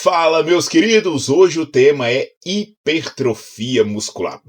Fala, meus queridos! Hoje o tema é hipertrofia muscular.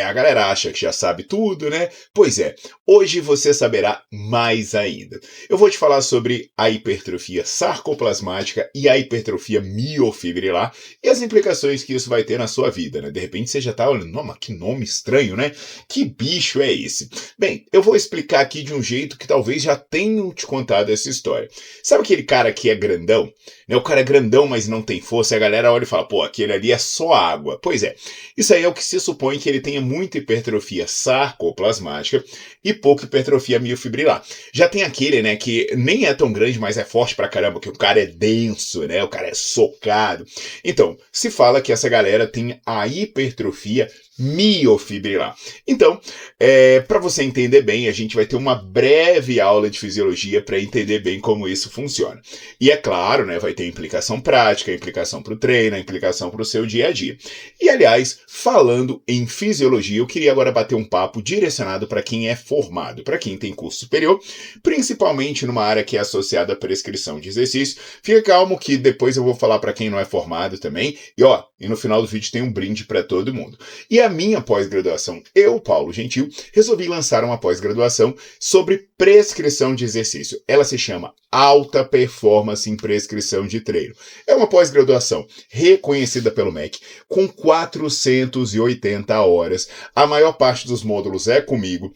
A galera acha que já sabe tudo, né? Pois é, hoje você saberá mais ainda. Eu vou te falar sobre a hipertrofia sarcoplasmática e a hipertrofia miofibrilar e as implicações que isso vai ter na sua vida, né? De repente você já tá olhando, não, mas que nome estranho, né? Que bicho é esse? Bem, eu vou explicar aqui de um jeito que talvez já tenham te contado essa história. Sabe aquele cara que é grandão? Né? O cara é grandão, mas não tem força, e a galera olha e fala, pô, aquele ali é só água. Pois é, isso aí é o que se supõe que ele tenha muita hipertrofia sarcoplasmática e pouca hipertrofia miofibrilar. Já tem aquele, né, que nem é tão grande, mas é forte pra caramba, que o cara é denso, né, o cara é socado. Então, se fala que essa galera tem a hipertrofia miofibrilar. Então, para você entender bem, a gente vai ter uma breve aula de fisiologia para entender bem como isso funciona. E é claro, né, vai ter implicação prática, implicação para o treino, implicação para o seu dia a dia. E aliás, falando em fisiologia, eu queria agora bater um papo direcionado para quem é formado, para quem tem curso superior, principalmente numa área que é associada à prescrição de exercício. Fica calmo que depois eu vou falar para quem não é formado também. E no final do vídeo tem um brinde para todo mundo. E a minha pós-graduação, eu, Paulo Gentil, resolvi lançar uma pós-graduação sobre prescrição de exercício. Ela se chama Alta Performance em Prescrição de Treino. É uma pós-graduação reconhecida pelo MEC, com 480 horas. A maior parte dos módulos é comigo.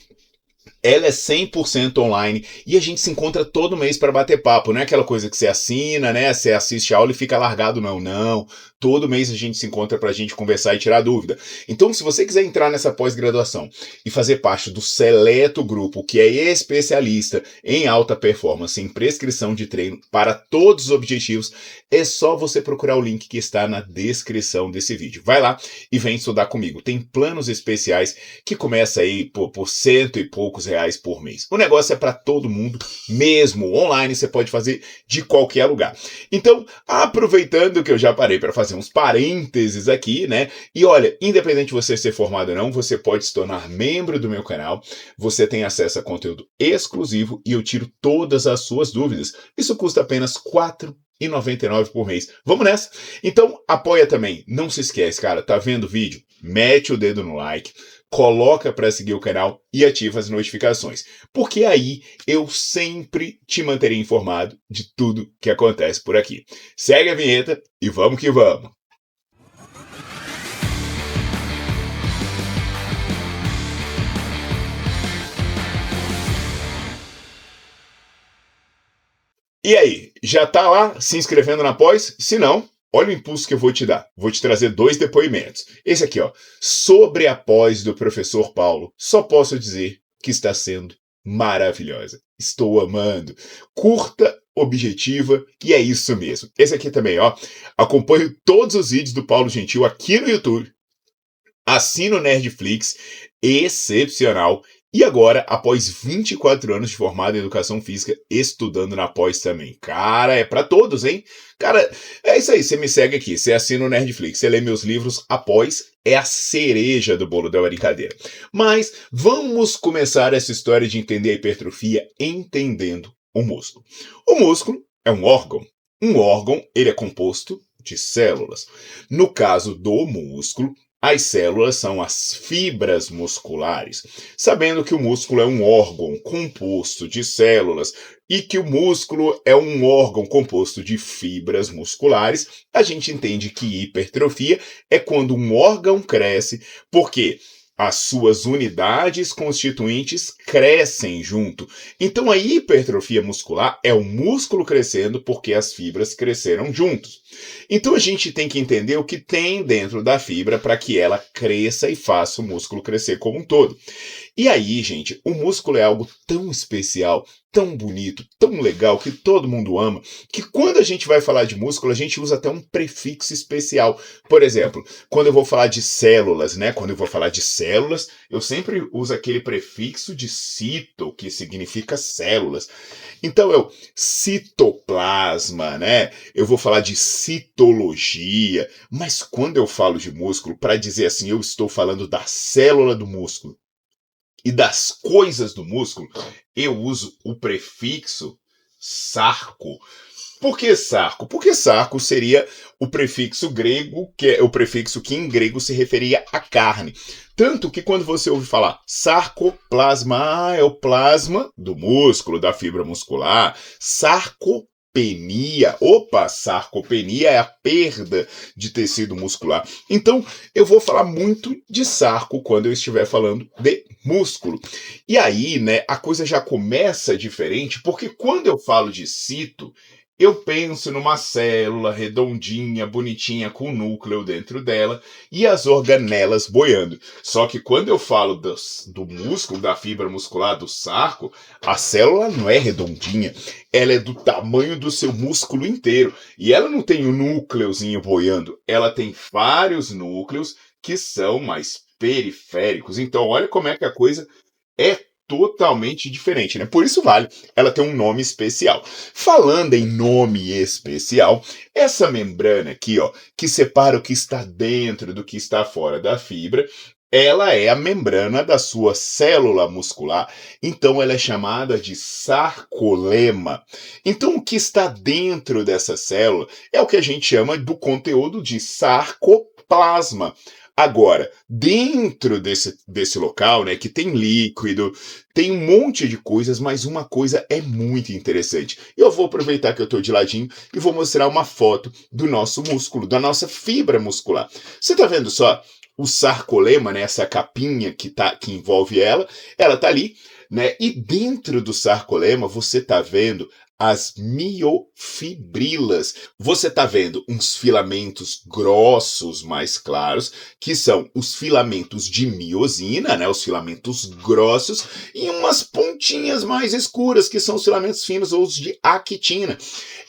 Ela é 100% online e a gente se encontra todo mês para bater papo. Não é aquela coisa que você assina, né? Você assiste a aula e fica largado, não. Não. Todo mês a gente se encontra para a gente conversar e tirar dúvida. Então, se você quiser entrar nessa pós-graduação e fazer parte do seleto grupo que é especialista em alta performance, em prescrição de treino para todos os objetivos, é só você procurar o link que está na descrição desse vídeo. Vai lá e vem estudar comigo. Tem planos especiais que começa aí por cento e poucos reais por mês. O negócio é para todo mundo, mesmo online, você pode fazer de qualquer lugar. Então, aproveitando que eu já parei para fazer uns parênteses aqui, né? E olha, independente de você ser formado ou não, você pode se tornar membro do meu canal, você tem acesso a conteúdo exclusivo e eu tiro todas as suas dúvidas. Isso custa apenas R$ 4,99 por mês. Vamos nessa? Então, apoia também. Não se esquece, cara, tá vendo o vídeo? Mete o dedo no like, coloca para seguir o canal e ativa as notificações, porque aí eu sempre te manterei informado de tudo que acontece por aqui. Segue a vinheta e vamos que vamos! E aí, já tá lá se inscrevendo na pós? Se não, olha o impulso que eu vou te dar. Vou te trazer 2 depoimentos. Esse aqui, ó, sobre a pós do professor Paulo. Só posso dizer que está sendo maravilhosa. Estou amando. Curta, objetiva e é isso mesmo. Esse aqui também, ó. Acompanho todos os vídeos do Paulo Gentil aqui no YouTube. Assino o Nerdflix, excepcional. E agora, após 24 anos de formado em Educação Física, estudando na pós também. Cara, é pra todos, hein? Cara, é isso aí, você me segue aqui, você assina o Nerdflix, você lê meus livros, após é a cereja do bolo da brincadeira. Mas vamos começar essa história de entender a hipertrofia entendendo o músculo. O músculo é um órgão. Um órgão, ele é composto de células. No caso do músculo, as células são as fibras musculares. Sabendo que o músculo é um órgão composto de células e que o músculo é um órgão composto de fibras musculares, a gente entende que hipertrofia é quando um órgão cresce, porque as suas unidades constituintes crescem junto. Então a hipertrofia muscular é o músculo crescendo porque as fibras cresceram juntos. Então a gente tem que entender o que tem dentro da fibra para que ela cresça e faça o músculo crescer como um todo. E aí, gente, o músculo é algo tão especial, tão bonito, tão legal, que todo mundo ama, que quando a gente vai falar de músculo, a gente usa até um prefixo especial. Por exemplo, quando eu vou falar de células, né? Quando eu vou falar de células, eu sempre uso aquele prefixo de cito, que significa células. Então, citoplasma, né? Eu vou falar de citologia, mas quando eu falo de músculo, para dizer assim, eu estou falando da célula do músculo e das coisas do músculo, eu uso o prefixo sarco. Por que sarco? Porque sarco seria o prefixo grego, que é o prefixo que em grego se referia à carne. Tanto que quando você ouve falar sarcoplasma, é o plasma do músculo, da fibra muscular. Sarcopenia, opa, sarcopenia é a perda de tecido muscular. Então, eu vou falar muito de sarco quando eu estiver falando de músculo. E aí, né, a coisa já começa diferente, porque quando eu falo de cito, eu penso numa célula redondinha, bonitinha, com núcleo dentro dela e as organelas boiando. Só que quando eu falo do músculo, da fibra muscular, do sarco, a célula não é redondinha, ela é do tamanho do seu músculo inteiro. E ela não tem um núcleozinho boiando, ela tem vários núcleos que são mais periféricos. Então, olha como é que a coisa é totalmente diferente, né? Por isso vale ela ter um nome especial. Falando em nome especial, essa membrana aqui, ó, que separa o que está dentro do que está fora da fibra, ela é a membrana da sua célula muscular. Então ela é chamada de sarcolema. Então o que está dentro dessa célula é o que a gente chama do conteúdo de sarcoplasma. Agora, dentro desse local, né, que tem líquido, tem um monte de coisas, mas uma coisa é muito interessante. Eu vou aproveitar que eu estou de ladinho e vou mostrar uma foto do nosso músculo, da nossa fibra muscular. Você está vendo só o sarcolema, né, essa capinha que envolve ela está ali, né, e dentro do sarcolema você está vendo as miofibrilas. Você está vendo uns filamentos grossos mais claros, que são os filamentos de miosina, né, os filamentos grossos, e umas pontinhas mais escuras, que são os filamentos finos ou os de actina.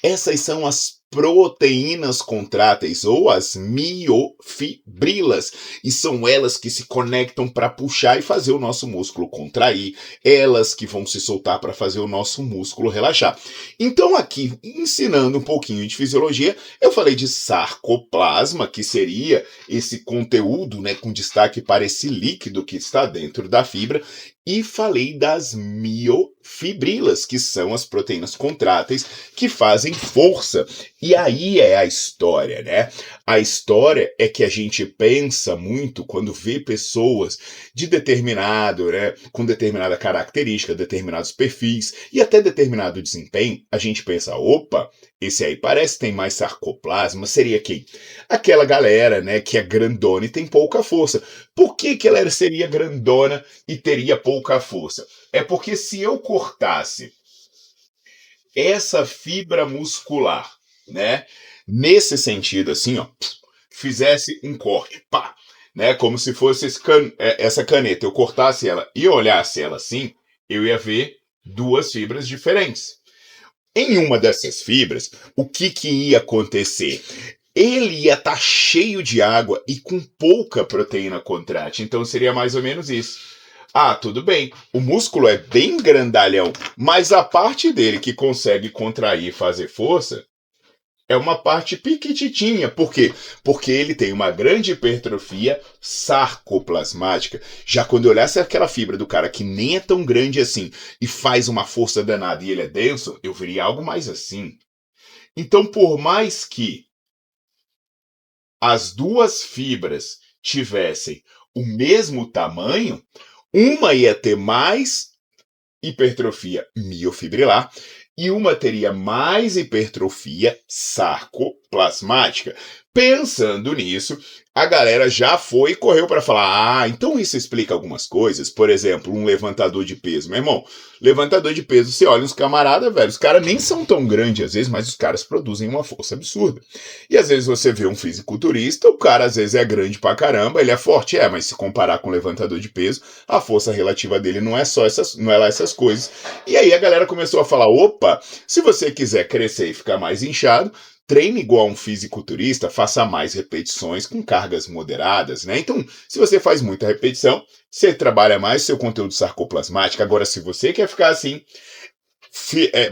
Essas são as proteínas contráteis ou as miofibrilas, e são elas que se conectam para puxar e fazer o nosso músculo contrair, elas que vão se soltar para fazer o nosso músculo relaxar. Então aqui, ensinando um pouquinho de fisiologia, eu falei de sarcoplasma, que seria esse conteúdo, né, com destaque para esse líquido que está dentro da fibra, e falei das miofibrilas, que são as proteínas contráteis que fazem força. E aí é a história, né? A história é que a gente pensa muito quando vê pessoas de determinado, né, com determinada característica, determinados perfis e até determinado desempenho, a gente pensa, opa, esse aí parece que tem mais sarcoplasma, seria quem? Aquela galera, né, que é grandona e tem pouca força. Por que ela seria grandona e teria pouca força? É porque se eu cortasse essa fibra muscular, né, nesse sentido assim, ó, fizesse um corte, pá, né, como se fosse essa caneta, eu cortasse ela e olhasse ela assim, eu ia ver duas fibras diferentes. Em uma dessas fibras, o que ia acontecer? Ele ia estar cheio de água e com pouca proteína contrátil, então seria mais ou menos isso. Ah, tudo bem, o músculo é bem grandalhão, mas a parte dele que consegue contrair e fazer força é uma parte piquititinha. Por quê? Porque ele tem uma grande hipertrofia sarcoplasmática. Já quando eu olhasse aquela fibra do cara que nem é tão grande assim e faz uma força danada e ele é denso, eu veria algo mais assim. Então, por mais que as duas fibras tivessem o mesmo tamanho, uma ia ter mais hipertrofia miofibrilar e uma teria mais hipertrofia sarcoplasmática. Pensando nisso, a galera já foi e correu para falar: ah, então isso explica algumas coisas. Por exemplo, um levantador de peso. Meu irmão, levantador de peso, você olha uns camaradas, velho, os caras nem são tão grandes às vezes, mas os caras produzem uma força absurda. E às vezes você vê um fisiculturista, o cara às vezes é grande pra caramba, ele é forte, mas se comparar com um levantador de peso, a força relativa dele não é só não é lá essas coisas. E aí a galera começou a falar: opa, se você quiser crescer e ficar mais inchado, treine igual um fisiculturista, faça mais repetições com cargas moderadas, né? Então, se você faz muita repetição, você trabalha mais seu conteúdo sarcoplasmático. Agora, se você quer ficar assim,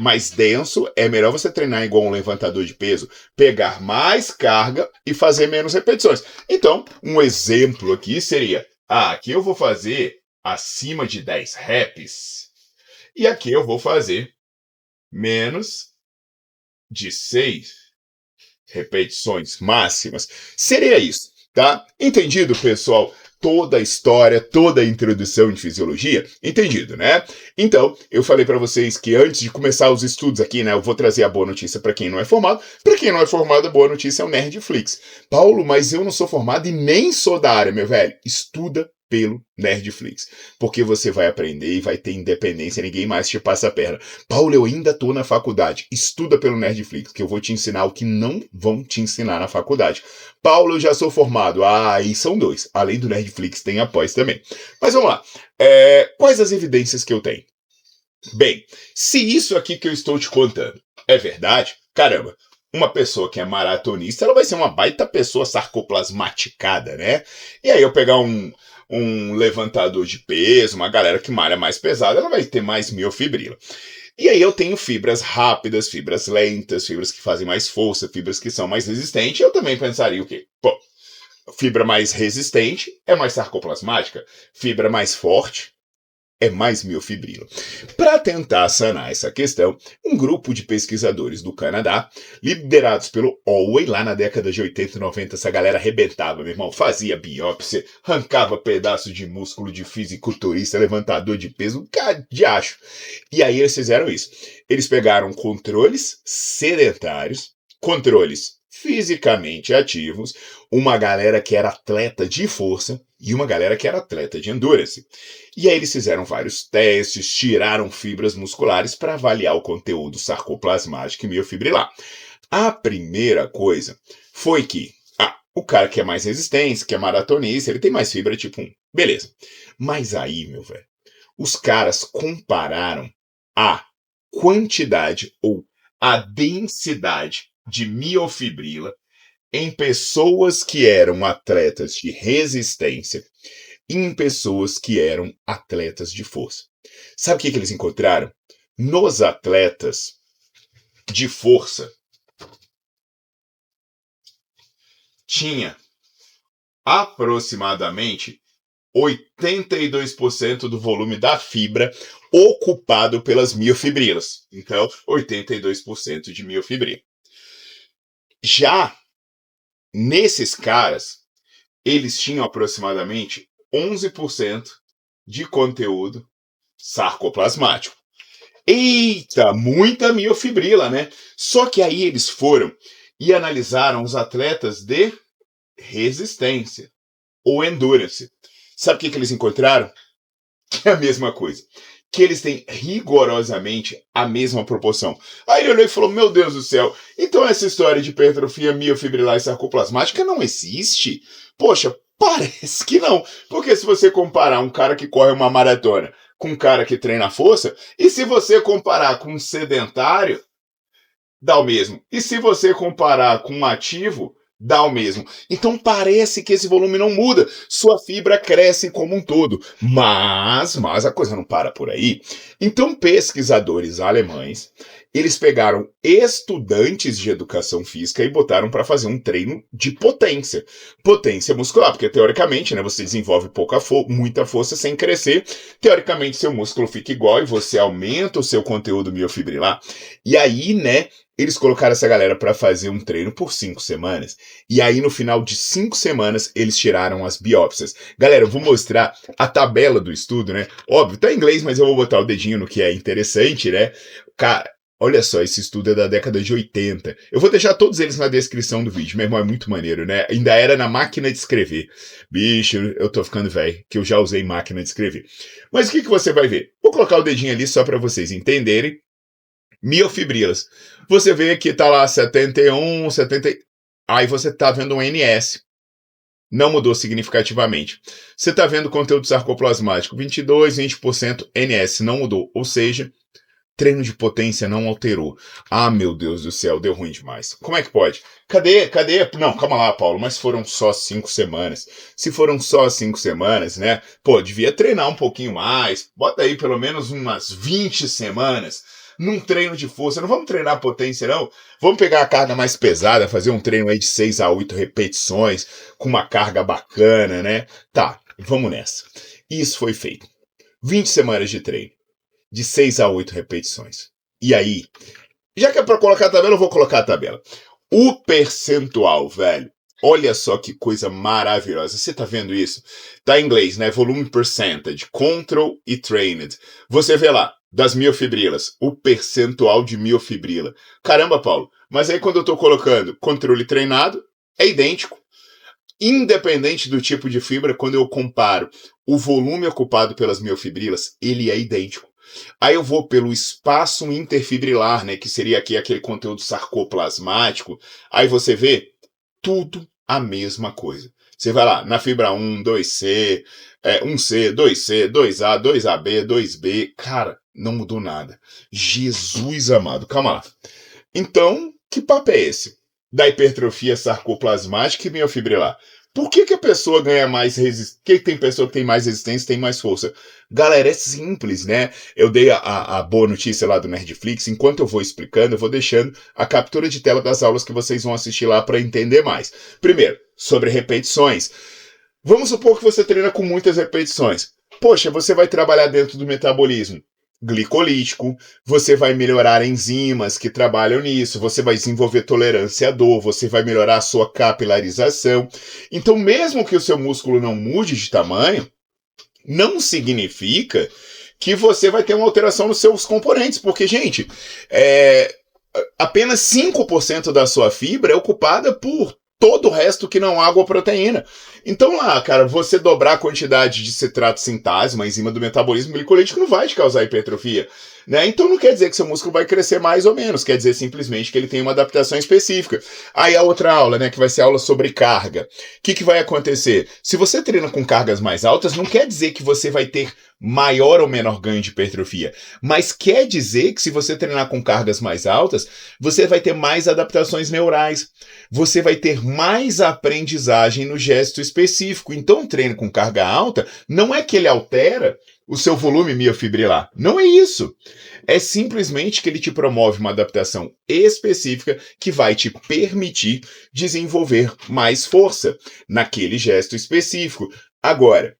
mais denso, é melhor você treinar igual um levantador de peso, pegar mais carga e fazer menos repetições. Então, um exemplo aqui seria: aqui eu vou fazer acima de 10 reps, e aqui eu vou fazer menos de 6 repetições máximas. Seria isso, tá? Entendido, pessoal? Toda a história, toda a introdução de fisiologia, entendido, né? Então, eu falei para vocês que antes de começar os estudos aqui, né, eu vou trazer a boa notícia para quem não é formado. Para quem não é formado, a boa notícia é o Nerdflix. Paulo, mas eu não sou formado e nem sou da área, meu velho. Estuda pelo Nerdflix, porque você vai aprender e vai ter independência, ninguém mais te passa a perna. Paulo, eu ainda tô na faculdade, estuda pelo Nerdflix, que eu vou te ensinar o que não vão te ensinar na faculdade. Paulo, eu já sou formado, aí são dois, além do Nerdflix tem a pós também. Mas vamos lá, quais as evidências que eu tenho? Bem, se isso aqui que eu estou te contando é verdade, caramba, uma pessoa que é maratonista, ela vai ser uma baita pessoa sarcoplasmaticada, né? E aí eu pegar um levantador de peso, uma galera que malha mais pesada, ela vai ter mais miofibrila. E aí eu tenho fibras rápidas, fibras lentas, fibras que fazem mais força, fibras que são mais resistentes. Eu também pensaria o quê? Pô, fibra mais resistente é mais sarcoplasmática, fibra mais forte é mais miofibrila. Para tentar sanar essa questão, um grupo de pesquisadores do Canadá, liderados pelo Olwey, lá na década de 80 e 90, essa galera arrebentava, meu irmão, fazia biópsia, arrancava pedaço de músculo de fisiculturista, levantador de peso, de acho. E aí eles fizeram isso. Eles pegaram controles sedentários, controles fisicamente ativos, uma galera que era atleta de força e uma galera que era atleta de endurance. E aí eles fizeram vários testes, tiraram fibras musculares para avaliar o conteúdo sarcoplasmático e miofibrilar. A primeira coisa foi que o cara que é mais resistente, que é maratonista, ele tem mais fibra tipo 1. Beleza. Mas aí, meu velho, os caras compararam a quantidade ou a densidade de miofibrila em pessoas que eram atletas de resistência e em pessoas que eram atletas de força. Sabe o que eles encontraram? Nos atletas de força, tinha aproximadamente 82% do volume da fibra ocupado pelas miofibrilas. Então, 82% de miofibrila. Já nesses caras, eles tinham aproximadamente 11% de conteúdo sarcoplasmático. Eita, muita miofibrila, né? Só que aí eles foram e analisaram os atletas de resistência ou endurance. Sabe o que eles encontraram? Que é a mesma coisa. Que eles têm rigorosamente a mesma proporção. Aí ele olhou e falou, meu Deus do céu, então essa história de hipertrofia miofibrilar e sarcoplasmática não existe? Poxa, parece que não. Porque se você comparar um cara que corre uma maratona com um cara que treina força, e se você comparar com um sedentário, dá o mesmo. E se você comparar com um ativo, dá o mesmo. Então parece que esse volume não muda, sua fibra cresce como um todo. Mas a coisa não para por aí. Então pesquisadores alemães, eles pegaram estudantes de educação física e botaram para fazer um treino de potência. Potência muscular, porque teoricamente, né, você desenvolve muita força sem crescer. Teoricamente seu músculo fica igual e você aumenta o seu conteúdo miofibrilar. E aí, né, eles colocaram essa galera para fazer um treino por 5 semanas. E aí, no final de 5 semanas, eles tiraram as biópsias. Galera, eu vou mostrar a tabela do estudo, né? Óbvio, tá em inglês, mas eu vou botar o dedinho no que é interessante, né? Cara, olha só, esse estudo é da década de 80. Eu vou deixar todos eles na descrição do vídeo. Meu irmão, é muito maneiro, né? Ainda era na máquina de escrever. Bicho, eu tô ficando velho, que eu já usei máquina de escrever. Mas o que você vai ver? Vou colocar o dedinho ali só para vocês entenderem. Miofibrilas. Você vê que tá lá 71, 70. Aí você tá vendo um NS. Não mudou significativamente. Você tá vendo conteúdo sarcoplasmático 22, 20% NS. Não mudou. Ou seja, treino de potência não alterou. Ah, meu Deus do céu, deu ruim demais. Como é que pode? Cadê? Não, calma lá, Paulo, mas foram só 5 semanas. Se foram só 5 semanas, né? Pô, devia treinar um pouquinho mais. Bota aí pelo menos umas 20 semanas num treino de força. Não vamos treinar potência, não. Vamos pegar a carga mais pesada, fazer um treino aí de 6 a 8 repetições, com uma carga bacana, né? Tá, vamos nessa. Isso foi feito. 20 semanas de treino. De 6 a 8 repetições. E aí, Já que é pra colocar a tabela, eu vou colocar a tabela. O percentual, velho. Olha só que coisa maravilhosa. Você tá vendo isso? Tá em inglês, né? Volume percentage, control e trained. Você vê lá, das miofibrilas, o percentual de miofibrila. Caramba, Paulo, mas aí quando eu tô colocando controle treinado, é idêntico. Independente do tipo de fibra, quando eu comparo o volume ocupado pelas miofibrilas, ele é idêntico. Aí eu vou pelo espaço interfibrilar, né, que seria aqui aquele conteúdo sarcoplasmático. Aí você vê tudo a mesma coisa. Você vai lá na fibra 1, 2C, 1C, 2C, 2A, 2AB, 2B. Cara, não mudou nada. Jesus amado, calma lá. Então, que papo é esse? Da hipertrofia sarcoplasmática e miofibrilar. Por que a pessoa ganha mais resistência? Por que tem pessoa que tem mais resistência e tem mais força? Galera, é simples, né? Eu dei a boa notícia lá do Nerdflix. Enquanto eu vou explicando, eu vou deixando a captura de tela das aulas que vocês vão assistir lá para entender mais. Primeiro, sobre repetições. Vamos supor que você treina com muitas repetições. Poxa, você vai trabalhar dentro do metabolismo glicolítico, você vai melhorar enzimas que trabalham nisso, você vai desenvolver tolerância à dor, você vai melhorar a sua capilarização. Então, mesmo que o seu músculo não mude de tamanho, não significa que você vai ter uma alteração nos seus componentes, porque, gente, apenas 5% da sua fibra é ocupada por todo o resto que não água ou proteína. Então lá, cara, você dobrar a quantidade de citrato sintase, uma enzima do metabolismo glicolítico, não vai te causar hipertrofia, né? Então não quer dizer que seu músculo vai crescer mais ou menos, quer dizer simplesmente que ele tem uma adaptação específica. Aí a outra aula, né, que vai ser aula sobre carga. O que vai acontecer? Se você treina com cargas mais altas, não quer dizer que você vai ter maior ou menor ganho de hipertrofia, mas quer dizer que se você treinar com cargas mais altas, você vai ter mais adaptações neurais, você vai ter mais aprendizagem no gesto específico. Então, um treino com carga alta não é que ele altera o seu volume miofibrilar. Não é isso. É simplesmente que ele te promove uma adaptação específica que vai te permitir desenvolver mais força naquele gesto específico. Agora,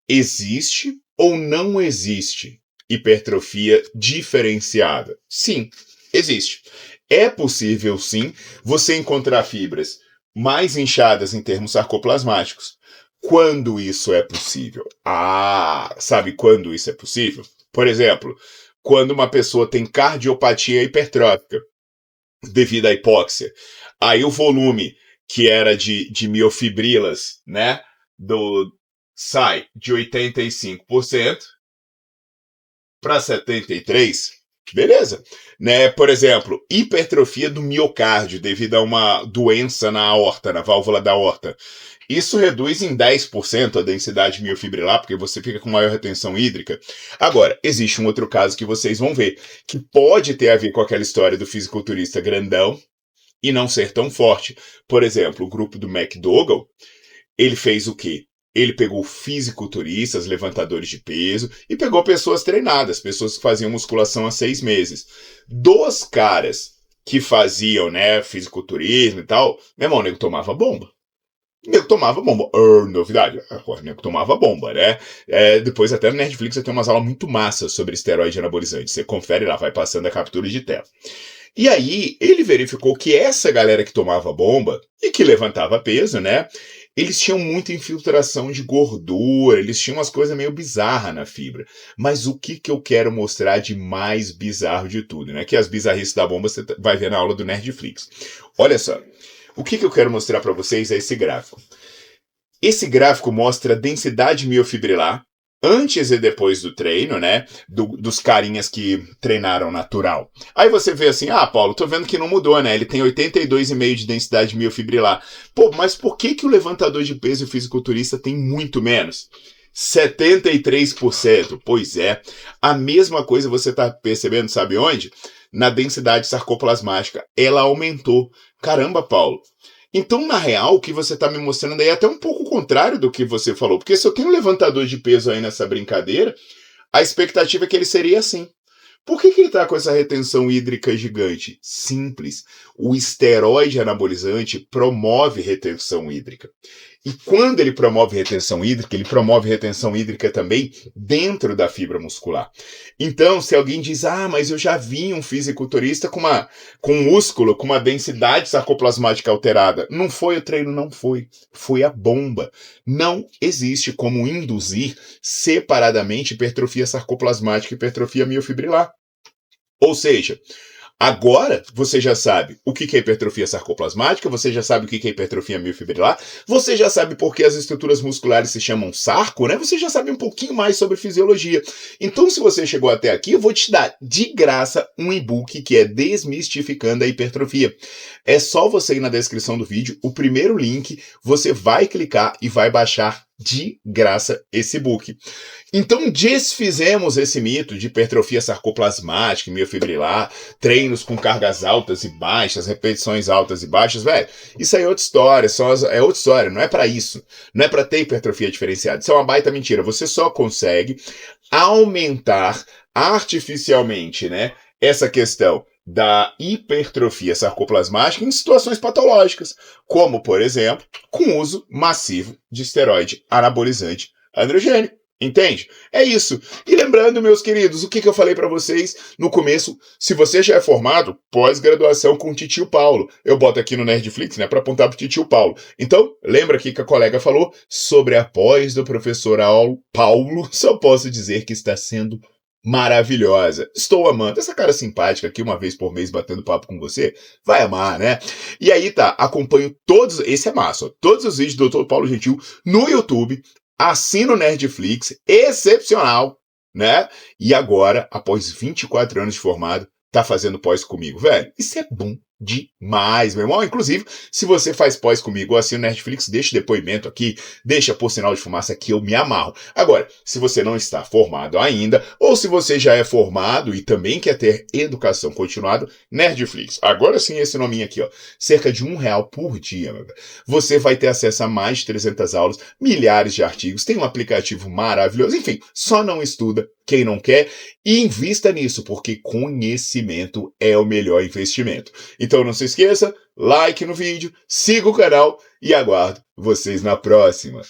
existe ou não existe hipertrofia diferenciada? Sim, existe. É possível, sim, você encontrar fibras mais inchadas em termos sarcoplasmáticos. Quando isso é possível? Ah, sabe quando isso é possível? Por exemplo, quando uma pessoa tem cardiopatia hipertrófica devido à hipóxia. Aí o volume que era de miofibrilas, né, sai de 85% para 73%. Beleza. Né? Por exemplo, hipertrofia do miocárdio devido a uma doença na aorta, na válvula da aorta. Isso reduz em 10% a densidade miofibrilar, porque você fica com maior retenção hídrica. Agora, existe um outro caso que vocês vão ver, que pode ter a ver com aquela história do fisiculturista grandão e não ser tão forte. Por exemplo, o grupo do McDougall, ele fez o quê? Ele pegou fisiculturistas, levantadores de peso, e pegou pessoas treinadas, pessoas que faziam musculação há 6 meses. Dos caras que faziam, né, fisiculturismo e tal, meu irmão, o nego tomava bomba. O nego tomava bomba. Novidade. O nego tomava bomba, né? Depois até no Netflix tem umas aulas muito massas sobre esteroide anabolizante. Você confere lá, vai passando a captura de tela. E aí, ele verificou que essa galera que tomava bomba e que levantava peso, né? Eles tinham muita infiltração de gordura, eles tinham umas coisas meio bizarras na fibra. Mas o que eu quero mostrar de mais bizarro de tudo, né? Que as bizarrices da bomba você vai ver na aula do Nerdflix. Olha só, o que eu quero mostrar para vocês é esse gráfico. Esse gráfico mostra a densidade miofibrilar antes e depois do treino, né? Dos carinhas que treinaram natural. Aí você vê assim, Paulo, tô vendo que não mudou, né? Ele tem 82,5 de densidade miofibrilar. Pô, mas por que o levantador de peso e o fisiculturista tem muito menos? 73%. Pois é. A mesma coisa você tá percebendo, sabe onde? Na densidade sarcoplasmática. Ela aumentou. Caramba, Paulo. Então, na real, o que você está me mostrando aí é até um pouco o contrário do que você falou. Porque se eu tenho um levantador de peso aí nessa brincadeira, a expectativa é que ele seria assim. Por que ele está com essa retenção hídrica gigante? Simples. O esteroide anabolizante promove retenção hídrica. E quando ele promove retenção hídrica, ele promove retenção hídrica também dentro da fibra muscular. Então, se alguém diz, mas eu já vi um fisiculturista com um músculo, com uma densidade sarcoplasmática alterada. Não foi o treino, não foi. Foi a bomba. Não existe como induzir separadamente hipertrofia sarcoplasmática e hipertrofia miofibrilar. Ou seja, agora você já sabe o que é hipertrofia sarcoplasmática, você já sabe o que é hipertrofia miofibrilar, você já sabe por que as estruturas musculares se chamam sarco, né? Você já sabe um pouquinho mais sobre fisiologia. Então, se você chegou até aqui, eu vou te dar de graça um e-book que é Desmistificando a Hipertrofia. É só você ir na descrição do vídeo, o primeiro link, você vai clicar e vai baixar de graça esse book. Então desfizemos esse mito de hipertrofia sarcoplasmática e miofibrilar, treinos com cargas altas e baixas, repetições altas e baixas, velho. Isso aí é outra história, é outra história, não é para isso. Não é para ter hipertrofia diferenciada. Isso é uma baita mentira. Você só consegue aumentar artificialmente, né, essa questão da hipertrofia sarcoplasmática em situações patológicas, como, por exemplo, com uso massivo de esteroide anabolizante androgênico. Entende? É isso. E lembrando, meus queridos, o que eu falei para vocês no começo, se você já é formado, pós-graduação com o Titio Paulo. Eu boto aqui no Nerdflix, né, para apontar pro Titio Paulo. Então, lembra aqui que a colega falou sobre a pós do professor Paulo, só posso dizer que está sendo maravilhosa. Estou amando. Essa cara simpática aqui, uma vez por mês, batendo papo com você, vai amar, né? E aí tá, acompanho todos, esse é massa, ó, todos os vídeos do Dr. Paulo Gentil no YouTube, assino o Nerdflix, excepcional, né? E agora, após 24 anos de formado, tá fazendo pós comigo, velho. Isso é bom demais, meu irmão. Inclusive, se você faz pós comigo ou assina o Nerdflix, deixa depoimento aqui, deixa por sinal de fumaça que eu me amarro. Agora, se você não está formado ainda, ou se você já é formado e também quer ter educação continuada, Nerdflix. Agora sim, esse nominho aqui, ó. Cerca de R$1 por dia, meu velho. Você vai ter acesso a mais de 300 aulas, milhares de artigos, tem um aplicativo maravilhoso. Enfim, só não estuda quem não quer e invista nisso, porque conhecimento é o melhor investimento. Então não se esqueça, like no vídeo, siga o canal e aguardo vocês na próxima.